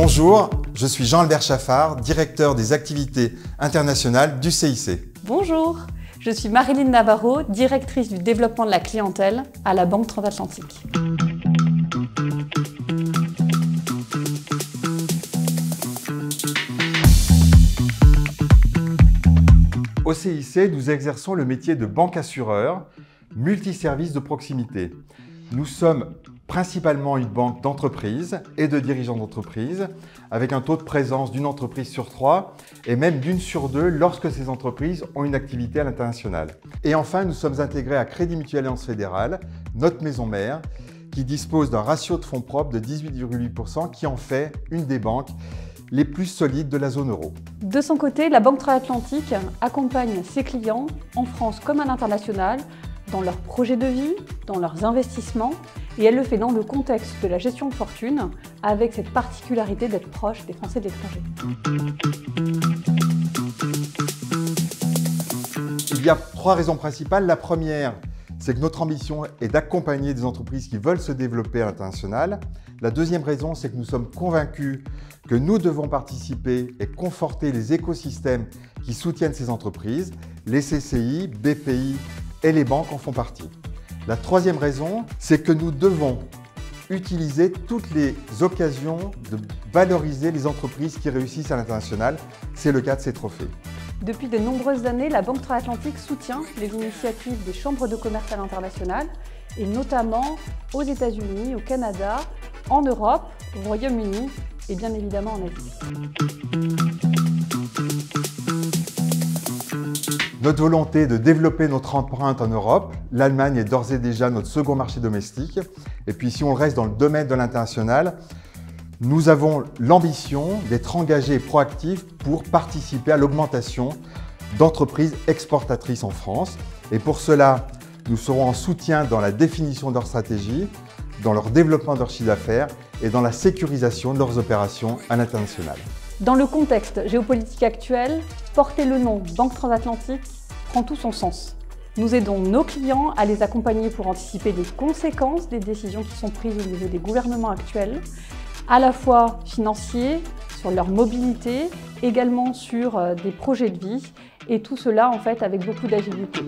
Bonjour, je suis Jean-Albert Chaffard, directeur des activités internationales du CIC. Bonjour, je suis Marilyn Navarro, directrice du développement de la clientèle à la Banque Transatlantique. Au CIC, nous exerçons le métier de banque assureur, multiservice de proximité. Nous sommes principalement une banque d'entreprise et de dirigeants d'entreprise, avec un taux de présence d'une entreprise sur 3 et même d'une sur 2 lorsque ces entreprises ont une activité à l'international. Et enfin, nous sommes intégrés à Crédit Mutuel Alliance Fédérale, notre maison mère, qui dispose d'un ratio de fonds propres de 18,8%, qui en fait une des banques les plus solides de la zone euro. De son côté, la Banque Transatlantique accompagne ses clients, en France comme à l'international, dans leurs projets de vie, dans leurs investissements, et elle le fait dans le contexte de la gestion de fortune, avec cette particularité d'être proche des Français de l'étranger. Il y a 3 raisons principales. La première, c'est que notre ambition est d'accompagner des entreprises qui veulent se développer à l'international. La deuxième raison, c'est que nous sommes convaincus que nous devons participer et conforter les écosystèmes qui soutiennent ces entreprises. Les CCI, BPI et les banques en font partie. La troisième raison, c'est que nous devons utiliser toutes les occasions de valoriser les entreprises qui réussissent à l'international. C'est le cas de ces trophées. Depuis de nombreuses années, la Banque Transatlantique soutient les initiatives des chambres de commerce à l'international, et notamment aux États-Unis, au Canada, en Europe, au Royaume-Uni et bien évidemment en Asie. Notre volonté de développer notre empreinte en Europe, l'Allemagne est d'ores et déjà notre second marché domestique. Et puis si on reste dans le domaine de l'international, nous avons l'ambition d'être engagés et proactifs pour participer à l'augmentation d'entreprises exportatrices en France. Et pour cela, nous serons en soutien dans la définition de leur stratégie, dans leur développement de leur chiffre d'affaires et dans la sécurisation de leurs opérations à l'international. Dans le contexte géopolitique actuel, porter le nom Banque Transatlantique prend tout son sens. Nous aidons nos clients à les accompagner pour anticiper les conséquences des décisions qui sont prises au niveau des gouvernements actuels, à la fois financiers, sur leur mobilité, également sur des projets de vie, et tout cela en fait avec beaucoup d'agilité.